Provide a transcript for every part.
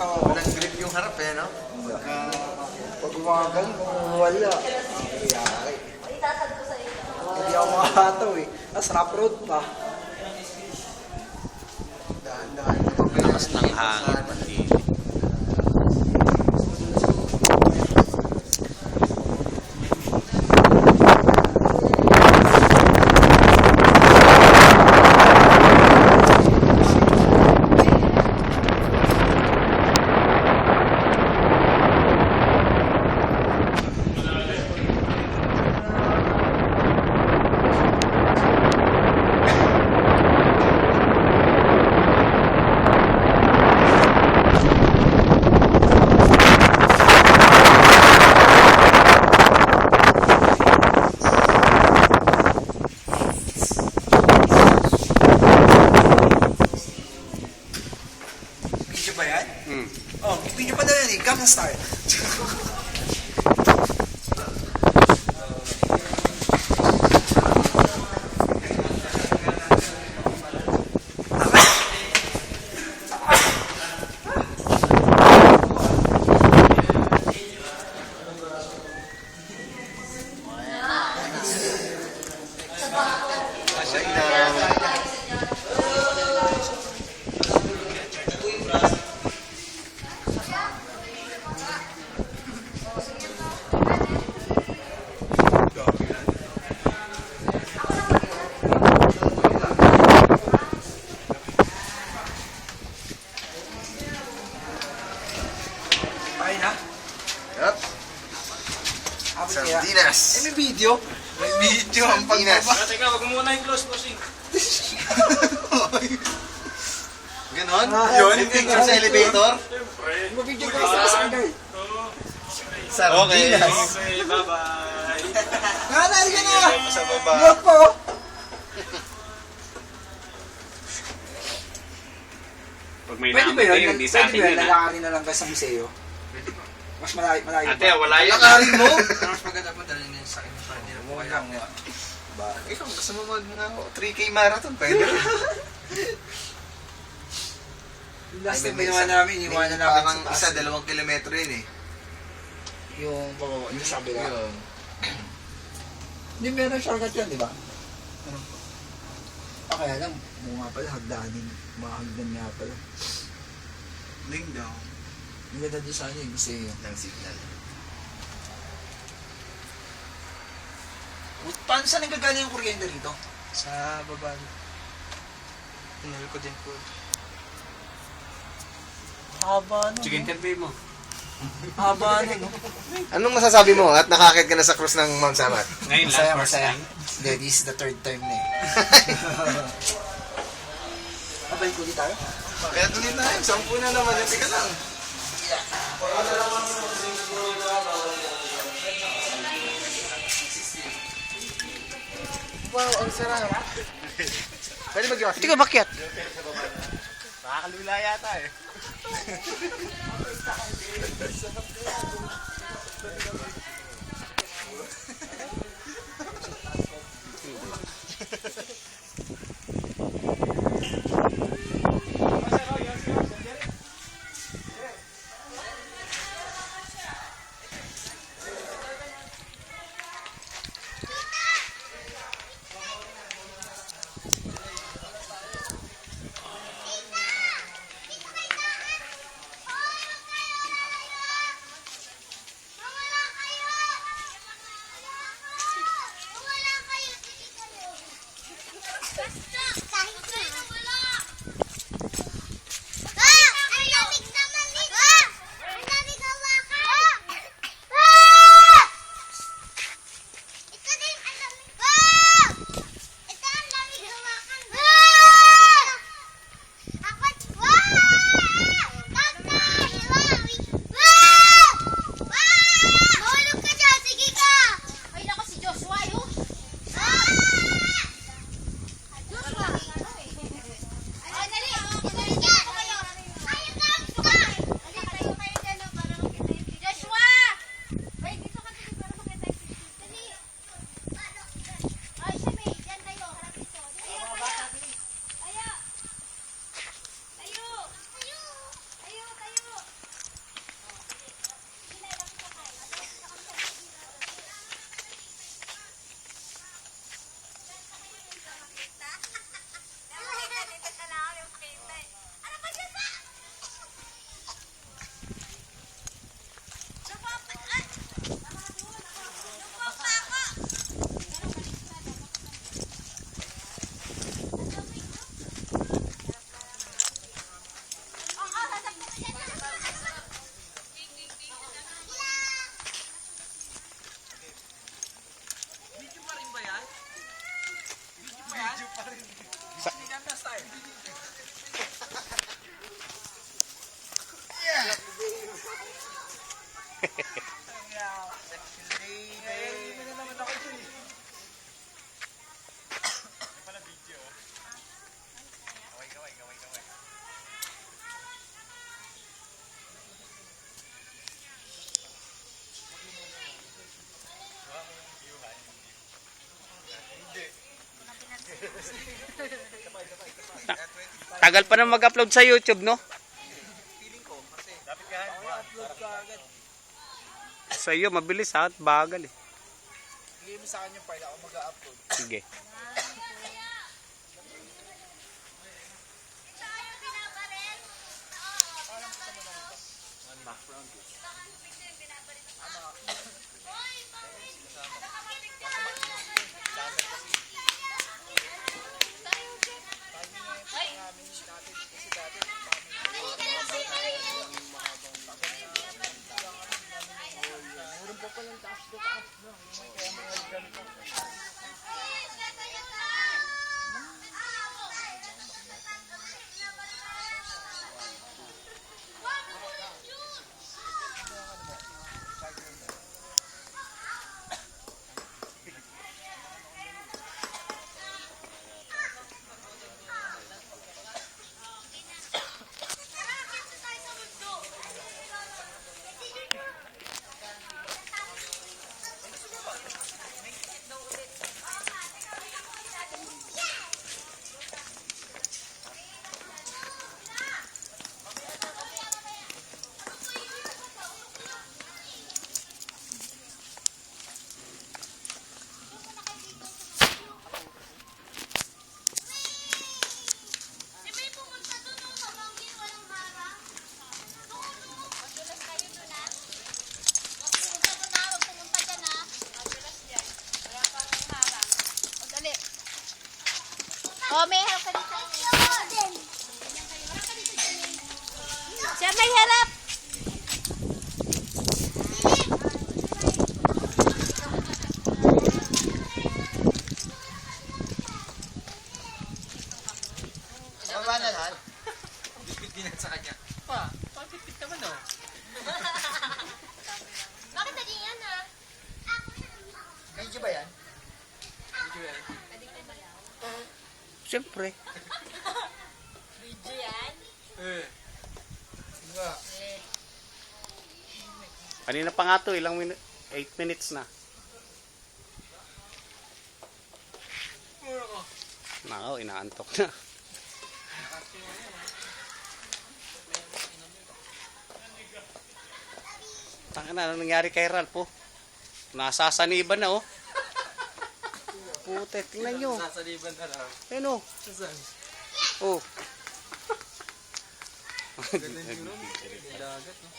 Walang grip yung harap eh, no? Pag umagal, wala. Nangyayari. Hindi ako makakataw eh. Tapos rough road pa. Dahan-dahan. Lakas ng hangin pati. Video ba yan? Oh, video pa na yan eh. Gangnam Style. Asay na. Okay na? Yup. Abot kaya. Sardinas. May video. May video ang pagbaba. Teka, wag mo muna yung close bossing. Ganon? Ah, Yun, okay. picture sa elevator. May video guys sa kasangay. Sardinas. Okay, bye-bye. Nanay ka na! Sa baba. Vlog po! Pag may Pwede ba namatay, yun? hindi sa Pwede atin ba yun? yun ah. Lalakarin na lang ka sa museo. Mas malayo pa. Ate, wala yun. Lakarin mo? Mas maganda pa dali na sa akin para hindi na po kaya ako. Ba, ikaw gusto mo mag 3K marathon, pwede rin. Last time ginawa namin, iniwanan namin Parang sa taas. 2 kilometro yun eh. Yung pababa, yung sa kabila. Yun. Hindi meron shortcut yan, di ba? Kaya lang, mukha pala, hagdanin. Mga hagdan nga pala. Ling down. Ang ganda doon sa yung museo. Ng signal. Paano saan nagagaling yung kuryente rito? Sa baba. Tinul ko din po. Haba no? Sige, interview mo. Haba no? Anong masasabi mo at nakakit ka na sa cruise ng Mount Samat? Ngayon Masaya, lang, first masaya. time. Hindi, this is the third time na eh. Abay ko tayo? Kaya tuloy tayo, 10 na naman, hindi ka lang. Wow, ang sarap. Pwede mag-iwas? Hindi ka bakyat. Nakakalula yata eh. Hindi na naman ako dun eh. Tagal pa na mag-upload sa YouTube, no? Upload ka agad. Sa iyo, mabilis ha, at bagal eh. Bigay mo sa akin yung file, ako mag-upload. Sige. Oh, may help ka dito. Siya may harap. Baba na lahat. Bipit din sa kanya. Bakit naman oh? Bakit naging yan ha? Medyo ba yan? Siyempre. Video yan? Nga. Kanina pa nga to, ilang 8 minutes na. Nako, inaantok na. Tangina, ano nangyari kay Ralph, oh? Nasasaniban na, oh. Putek, tingnan nyo. Sasaliban na lang. Ayun, oh. Saan? Oh. Ganun yun. Dagat, no?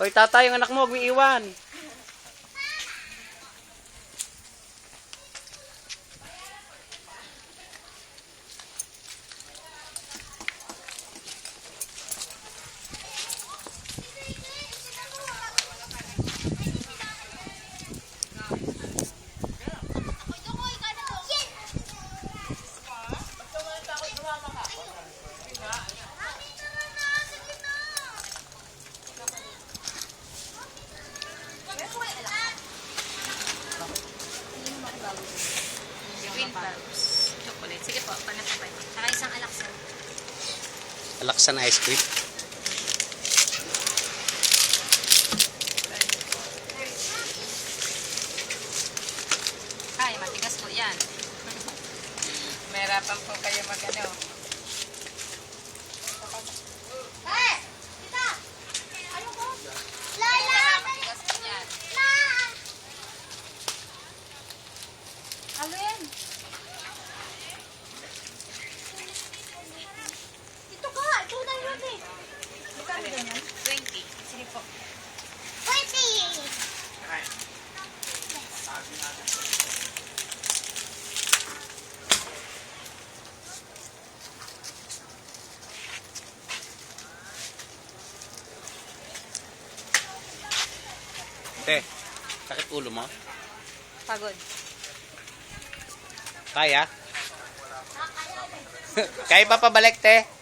Hoy, tatay, yung anak mo, huwag mo iwan. Green Pulse. Chocolate. Sige po, panat pa yun. Saka isang alaksan. Alaksan ice cream. Ay, matigas po yan. Mahirapan po kayo mag-ano. Hey! Tita! Ano po? Lala! Matigas po yan. Ano yan? Ito ka! Ito na yun eh! Magkano ganyan? 20. Sige po. 20! Te, sakit ulo mo? Pagod. Kaya? Kaya pa pabalik, te?